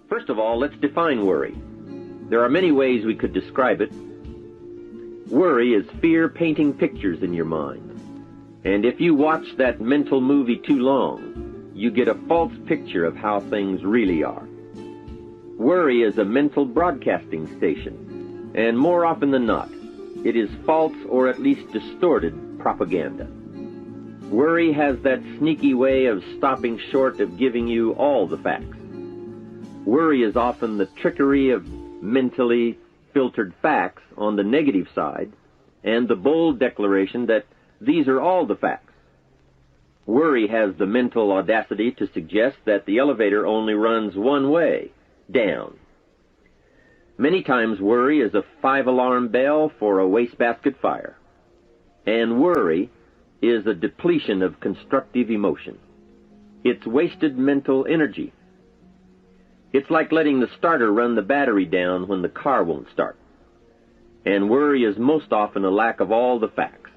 First of all, let's define worry. There are many ways we could describe it. Worry is fear painting pictures in your mind. And if you watch that mental movie too long, you get a false picture of how things really are. Worry is a mental broadcasting station, and more often than not, it is false or at least distorted propaganda. Worry has that sneaky way of stopping short of giving you all the facts. Worry is often the trickery of mentally filtered facts on the negative side and the bold declaration that these are all the facts. Worry has the mental audacity to suggest that the elevator only runs one way, down. Many times worry is a 5-alarm bell for a wastebasket fire. And worry is a depletion of constructive emotion. It's wasted mental energy. It's like letting the starter run the battery down when the car won't start. And worry is most often a lack of all the facts,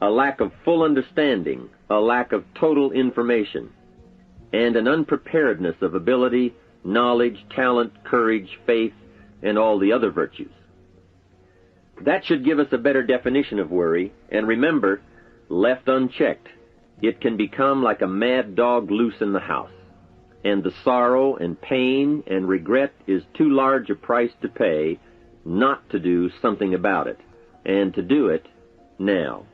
a lack of full understanding, a lack of total information, and an unpreparedness of ability, knowledge, talent, courage, faith, and all the other virtues. That should give us a better definition of worry, and remember, left unchecked, it can become like a mad dog loose in the house, and the sorrow and pain and regret is too large a price to pay not to do something about it, and to do it now.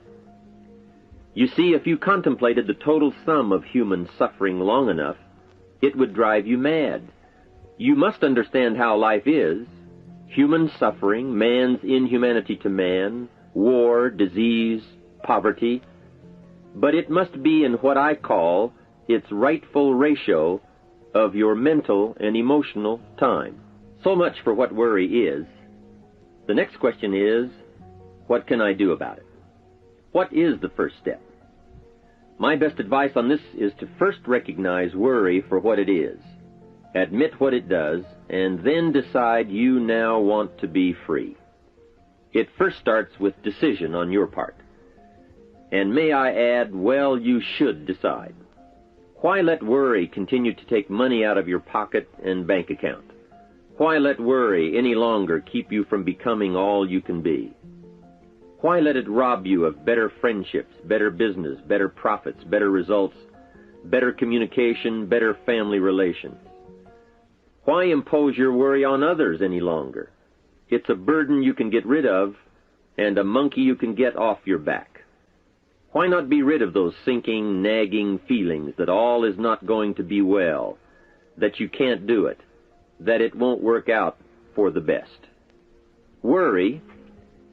You see, if you contemplated the total sum of human suffering long enough, it would drive you mad. You must understand how life is. Human suffering, man's inhumanity to man, war, disease, poverty. But it must be in what I call its rightful ratio of your mental and emotional time. So much for what worry is. The next question is, what can I do about it? What is the first step? My best advice on this is to first recognize worry for what it is, admit what it does, and then decide you now want to be free. It first starts with decision on your part. And may I add, well, you should decide. Why let worry continue to take money out of your pocket and bank account? Why let worry any longer keep you from becoming all you can be? Why let it rob you of better friendships, better business, better profits, better results, better communication, better family relations? Why impose your worry on others any longer? It's a burden you can get rid of and a monkey you can get off your back. Why not be rid of those sinking, nagging feelings that all is not going to be well, that you can't do it, that it won't work out for the best? Worry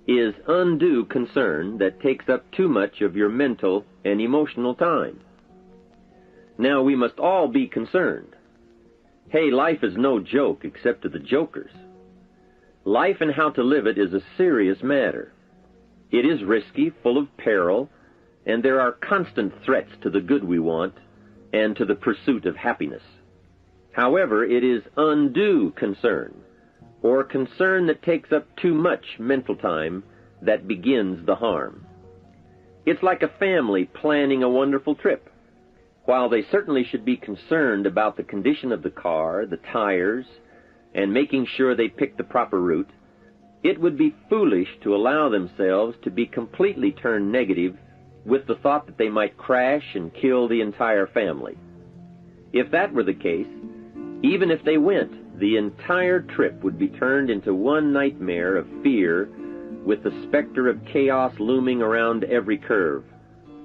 is undue concern that takes up too much of your mental and emotional time. Now, we must all be concerned. Hey, life is no joke except to the jokers. Life and how to live it is a serious matter. It is risky, full of peril, and there are constant threats to the good we want and to the pursuit of happiness. However, it is undue concern, or concern that takes up too much mental time, that begins the harm. It's like a family planning a wonderful trip. While they certainly should be concerned about the condition of the car, the tires, and making sure they pick the proper route, it would be foolish to allow themselves to be completely turned negative with the thought that they might crash and kill the entire family. If that were the case, even if they went, the entire trip would be turned into one nightmare of fear with the specter of chaos looming around every curve,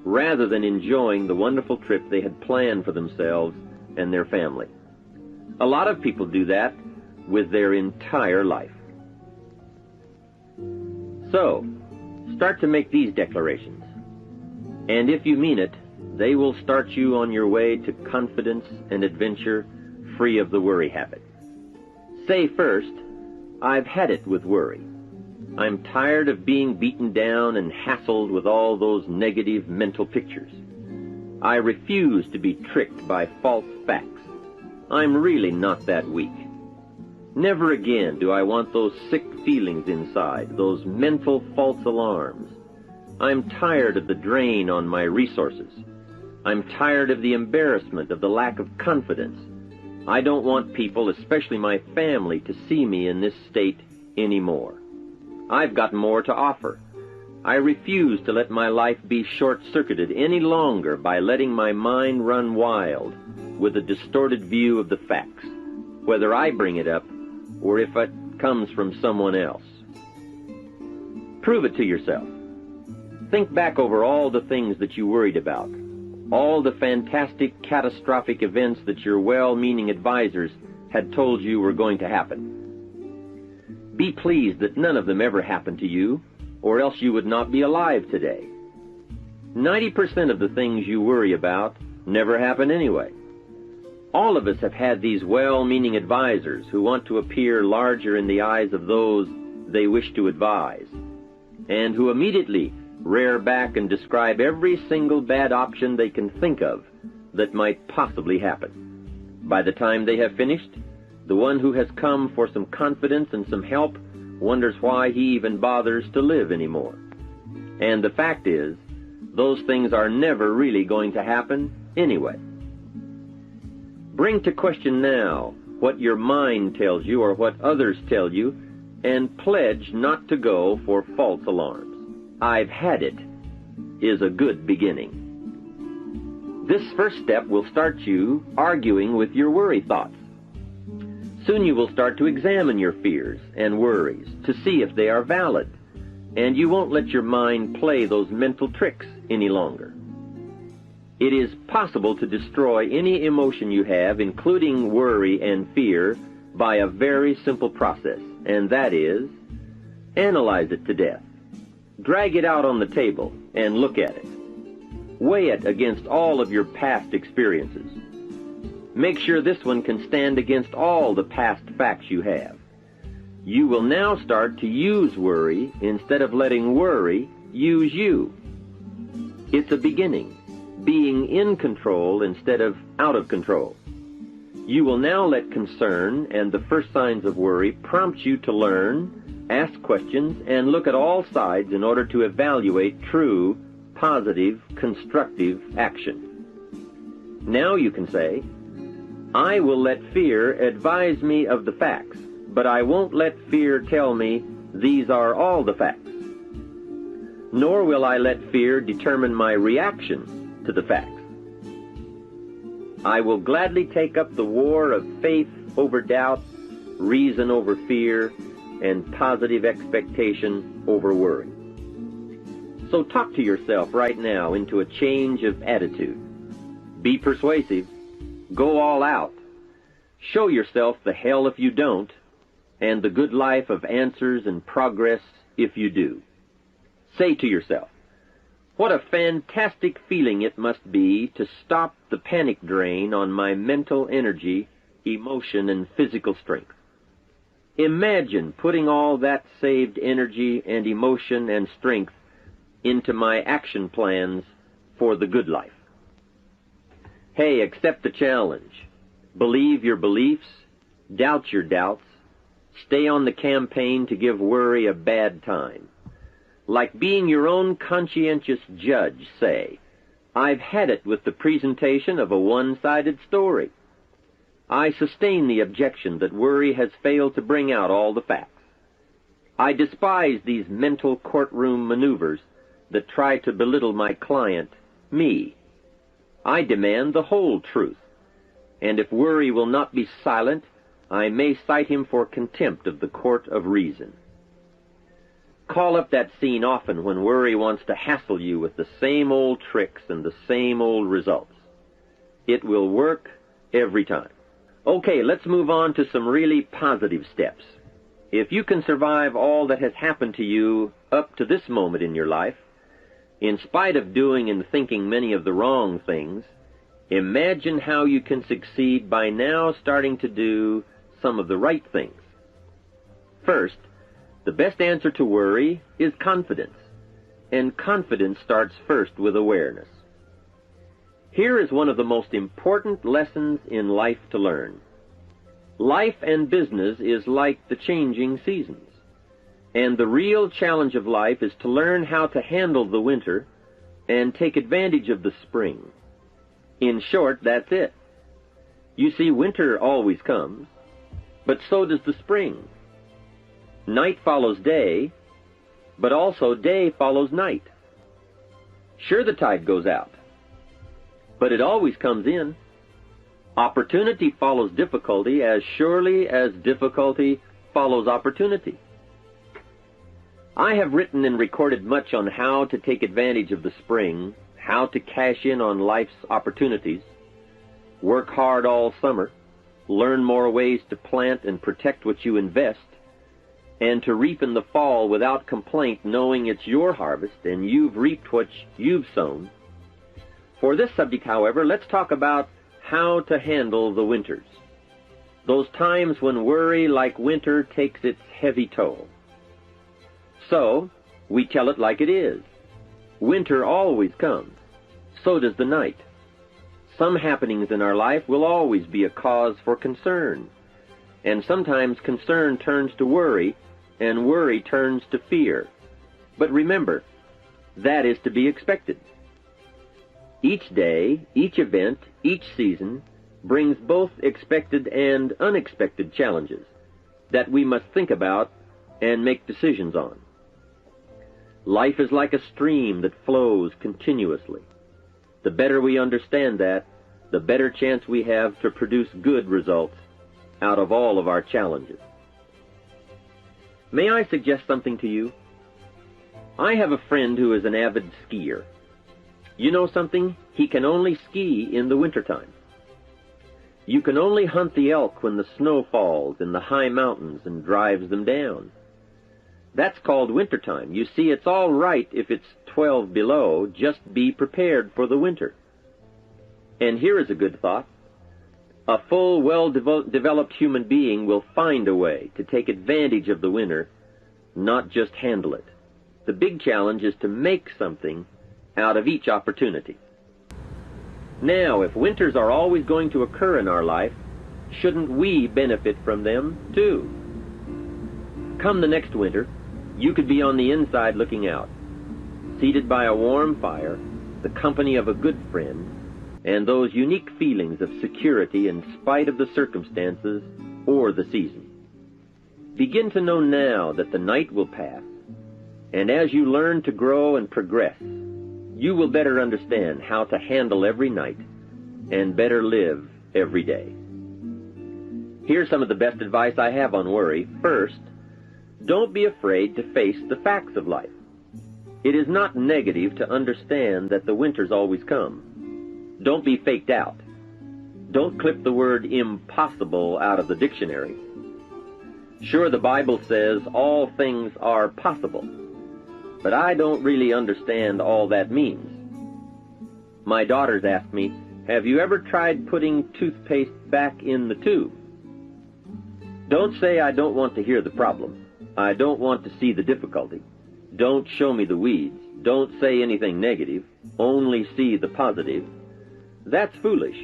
rather than enjoying the wonderful trip they had planned for themselves and their family. A lot of people do that with their entire life. So, start to make these declarations. And if you mean it, they will start you on your way to confidence and adventure, free of the worry habit. Say first, I've had it with worry. I'm tired of being beaten down and hassled with all those negative mental pictures. I refuse to be tricked by false facts. I'm really not that weak. Never again do I want those sick feelings inside, those mental false alarms. I'm tired of the drain on my resources. I'm tired of the embarrassment of the lack of confidence. I don't want people, especially my family, to see me in this state anymore. I've got more to offer. I refuse to let my life be short-circuited any longer by letting my mind run wild with a distorted view of the facts, whether I bring it up or if it comes from someone else. Prove it to yourself. Think back over all the things that you worried about, all the fantastic, catastrophic events that your well-meaning advisors had told you were going to happen. Be pleased that none of them ever happened to you, or else you would not be alive today. 90% of the things you worry about never happen anyway. All of us have had these well-meaning advisors who want to appear larger in the eyes of those they wish to advise, and who immediately rear back and describe every single bad option they can think of that might possibly happen. By the time they have finished, the one who has come for some confidence and some help wonders why he even bothers to live anymore. And the fact is, those things are never really going to happen anyway. Bring to question now what your mind tells you or what others tell you, and pledge not to go for false alarms. "I've had it" is a good beginning. This first step will start you arguing with your worry thoughts. Soon you will start to examine your fears and worries to see if they are valid, and you won't let your mind play those mental tricks any longer. It is possible to destroy any emotion you have, including worry and fear, by a very simple process, and that is, analyze it to death. Drag it out on the table and look at it. Weigh it against all of your past experiences. Make sure this one can stand against all the past facts you have. You will now start to use worry instead of letting worry use you. It's a beginning, being in control instead of out of control. You will now let concern and the first signs of worry prompt you to learn, ask questions, and look at all sides in order to evaluate true, positive, constructive action. Now you can say, "I will let fear advise me of the facts, but I won't let fear tell me these are all the facts. Nor will I let fear determine my reaction to the facts. I will gladly take up the war of faith over doubt, reason over fear, and positive expectation over worry." So talk to yourself right now into a change of attitude. Be persuasive. Go all out. Show yourself the hell if you don't, and the good life of answers and progress if you do. Say to yourself, "What a fantastic feeling it must be to stop the panic drain on my mental energy, emotion, and physical strength. Imagine putting all that saved energy and emotion and strength into my action plans for the good life." Hey, accept the challenge. Believe your beliefs, doubt your doubts, stay on the campaign to give worry a bad time. Like being your own conscientious judge, say, "I've had it with the presentation of a one-sided story. I sustain the objection that worry has failed to bring out all the facts. I despise these mental courtroom maneuvers that try to belittle my client, me. I demand the whole truth, and if worry will not be silent, I may cite him for contempt of the court of reason." Call up that scene often when worry wants to hassle you with the same old tricks and the same old results. It will work every time. Okay, let's move on to some really positive steps. If you can survive all that has happened to you up to this moment in your life, in spite of doing and thinking many of the wrong things, imagine how you can succeed by now starting to do some of the right things. First, the best answer to worry is confidence, and confidence starts first with awareness. Here is one of the most important lessons in life to learn. Life and business is like the changing seasons, and the real challenge of life is to learn how to handle the winter and take advantage of the spring. In short, that's it. You see, winter always comes, but so does the spring. Night follows day, but also day follows night. Sure, the tide goes out, but it always comes in. Opportunity follows difficulty as surely as difficulty follows opportunity. I have written and recorded much on how to take advantage of the spring, how to cash in on life's opportunities, work hard all summer, learn more ways to plant and protect what you invest, and to reap in the fall without complaint, knowing it's your harvest and you've reaped what you've sown. For this subject, however, let's talk about how to handle the winters, those times when worry, like winter, takes its heavy toll. So, we tell it like it is. Winter always comes. So does the night. Some happenings in our life will always be a cause for concern. And sometimes concern turns to worry, and worry turns to fear. But remember, that is to be expected. Each day, each event, each season brings both expected and unexpected challenges that we must think about and make decisions on. Life is like a stream that flows continuously. The better we understand that, the better chance we have to produce good results out of all of our challenges. May I suggest something to you? I have a friend who is an avid skier. You know something? He can only ski in the wintertime. You can only hunt the elk when the snow falls in the high mountains and drives them down. That's called wintertime. You see, it's all right if it's 12 below. Just be prepared for the winter. And here is a good thought. A full, well-developed human being will find a way to take advantage of the winter, not just handle it. The big challenge is to make something out of each opportunity. Now, if winters are always going to occur in our life, shouldn't we benefit from them too? Come the next winter, you could be on the inside looking out, seated by a warm fire, the company of a good friend, and those unique feelings of security in spite of the circumstances or the season. Begin to know now that the night will pass, and as you learn to grow and progress, you will better understand how to handle every night and better live every day. Here's some of the best advice I have on worry. First, don't be afraid to face the facts of life. It is not negative to understand that the winters always come. Don't be faked out. Don't clip the word impossible out of the dictionary. Sure, the Bible says all things are possible, but I don't really understand all that means. My daughters ask me, have you ever tried putting toothpaste back in the tube? Don't say I don't want to hear the problem. I don't want to see the difficulty. Don't show me the weeds. Don't say anything negative. Only see the positive. That's foolish.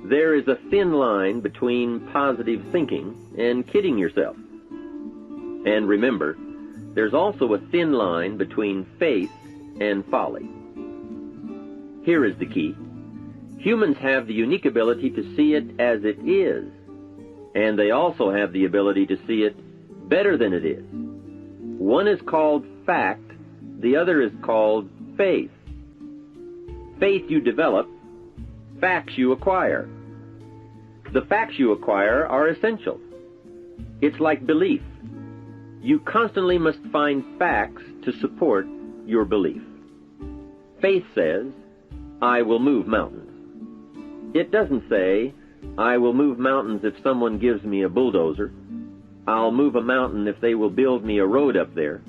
There is a thin line between positive thinking and kidding yourself. And remember, there's also a thin line between faith and folly. Here is the key. Humans have the unique ability to see it as it is, and they also have the ability to see it better than it is. One is called fact, the other is called faith. Faith you develop, facts you acquire. The facts you acquire are essential. It's like belief. You constantly must find facts to support your belief. Faith says, I will move mountains. It doesn't say, I will move mountains if someone gives me a bulldozer. I'll move a mountain if they will build me a road up there,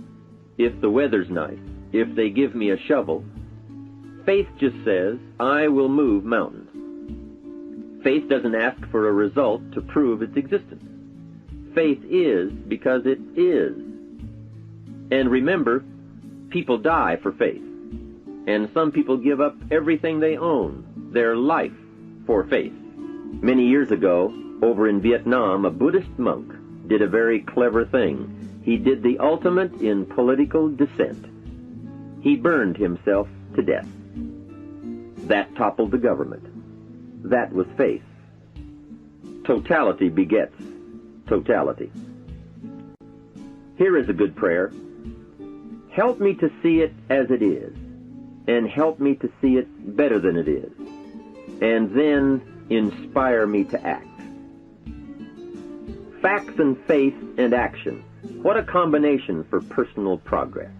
if the weather's nice, if they give me a shovel. Faith just says, I will move mountains. Faith doesn't ask for a result to prove its existence. Faith is because it is. And remember, people die for faith. And some people give up everything they own, their life, for faith. Many years ago, over in Vietnam, a Buddhist monk did a very clever thing. He did the ultimate in political dissent. He burned himself to death. That toppled the government. That was faith. Totality begets totality. Here is a good prayer. Help me to see it as it is, and help me to see it better than it is, and then inspire me to act. Facts and faith and action. What a combination for personal progress.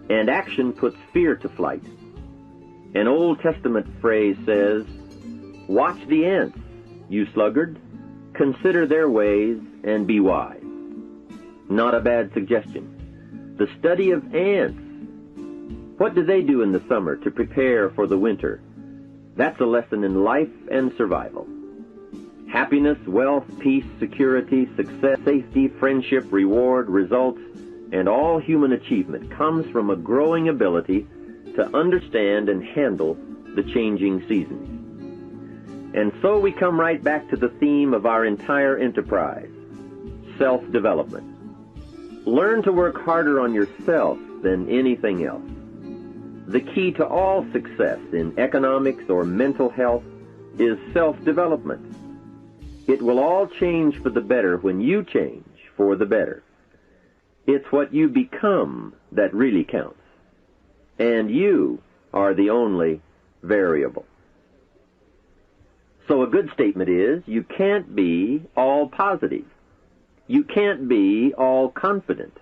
And action puts fear to flight. An Old Testament phrase says, "Watch the ants, you sluggard. Consider their ways and be wise." Not a bad suggestion. The study of ants. What do they do in the summer to prepare for the winter? That's a lesson in life and survival. Happiness, wealth, peace, security, success, safety, friendship, reward, results, and all human achievement comes from a growing ability to understand and handle the changing seasons. And so we come right back to the theme of our entire enterprise, self-development. Learn to work harder on yourself than anything else. The key to all success in economics or mental health is self-development. It will all change for the better when you change for the better. It's what you become that really counts. And you are the only variable. So a good statement is, you can't be all positive. You can't be all confident.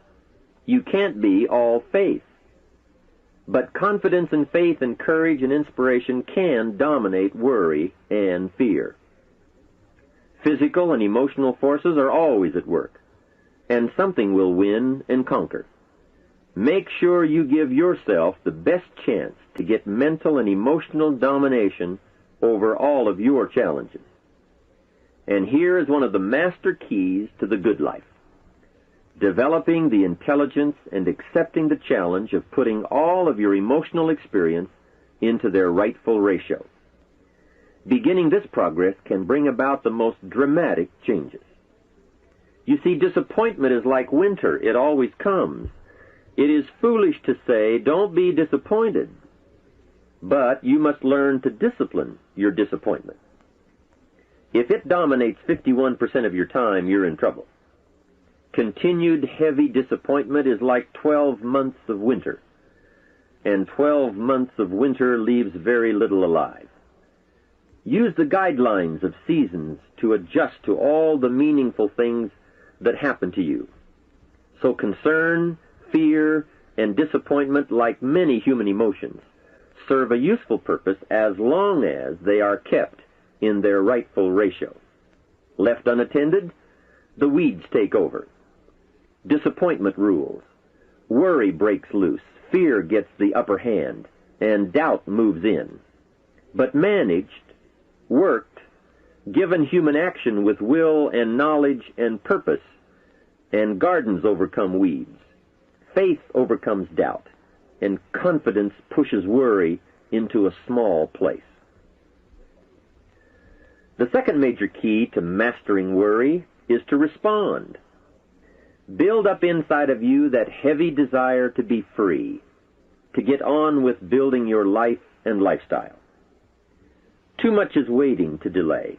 You can't be all faith. But confidence and faith and courage and inspiration can dominate worry and fear. Physical and emotional forces are always at work, and something will win and conquer. Make sure you give yourself the best chance to get mental and emotional domination over all of your challenges. And here is one of the master keys to the good life: developing the intelligence and accepting the challenge of putting all of your emotional experience into their rightful ratio. Beginning this progress can bring about the most dramatic changes. You see, disappointment is like winter. It always comes. It is foolish to say, "Don't be disappointed." But you must learn to discipline your disappointment. If it dominates 51% of your time, you're in trouble. Continued heavy disappointment is like 12 months of winter, and 12 months of winter leaves very little alive. Use the guidelines of seasons to adjust to all the meaningful things that happen to you. So concern, fear, and disappointment, like many human emotions, serve a useful purpose as long as they are kept in their rightful ratio. Left unattended, the weeds take over. Disappointment rules. Worry breaks loose. Fear gets the upper hand, and doubt moves in. But managed, worked, given human action with will and knowledge and purpose, and gardens overcome weeds. Faith overcomes doubt, and confidence pushes worry into a small place. The second major key to mastering worry is to respond. Build up inside of you that heavy desire to be free, to get on with building your life and lifestyle. Too much is waiting to delay.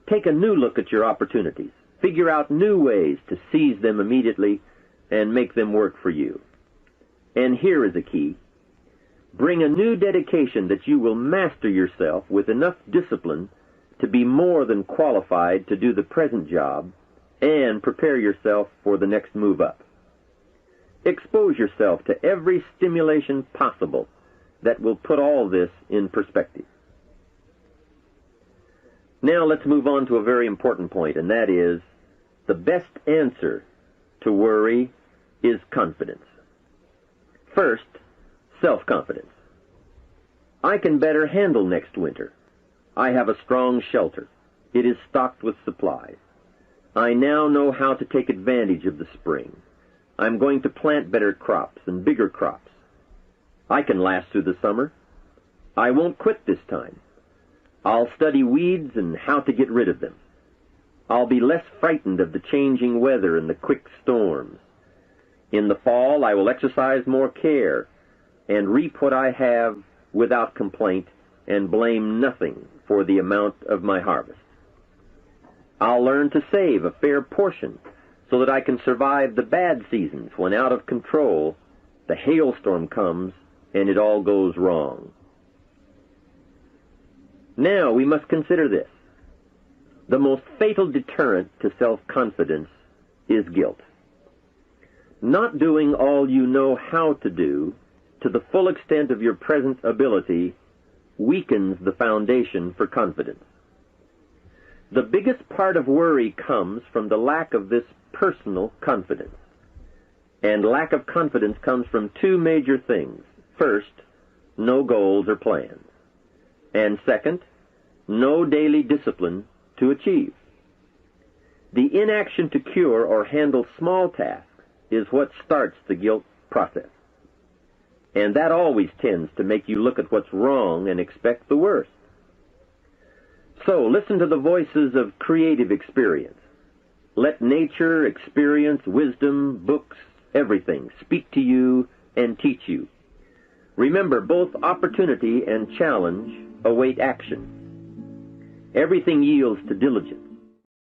Take a new look at your opportunities. Figure out new ways to seize them immediately and make them work for you. And here is a key. Bring a new dedication that you will master yourself with enough discipline to be more than qualified to do the present job and prepare yourself for the next move up. Expose yourself to every stimulation possible that will put all this in perspective. Now let's move on to a very important point, and that is, the best answer to worry is confidence. First, self-confidence. I can better handle next winter. I have a strong shelter. It is stocked with supplies. I now know how to take advantage of the spring. I'm going to plant better crops and bigger crops. I can last through the summer. I won't quit this time. I'll study weeds and how to get rid of them. I'll be less frightened of the changing weather and the quick storms. In the fall, I will exercise more care and reap what I have without complaint and blame nothing for the amount of my harvest. I'll learn to save a fair portion so that I can survive the bad seasons when out of control the hailstorm comes and it all goes wrong. Now we must consider this. The most fatal deterrent to self-confidence is guilt. Not doing all you know how to do to the full extent of your present ability weakens the foundation for confidence. The biggest part of worry comes from the lack of this personal confidence. And lack of confidence comes from two major things. First, no goals or plans. And second, no daily discipline to achieve. The inaction to cure or handle small tasks is what starts the guilt process. And that always tends to make you look at what's wrong and expect the worst. So listen to the voices of creative experience. Let nature, experience, wisdom, books, everything speak to you and teach you. Remember, both opportunity and challenge await action. Everything yields to diligence.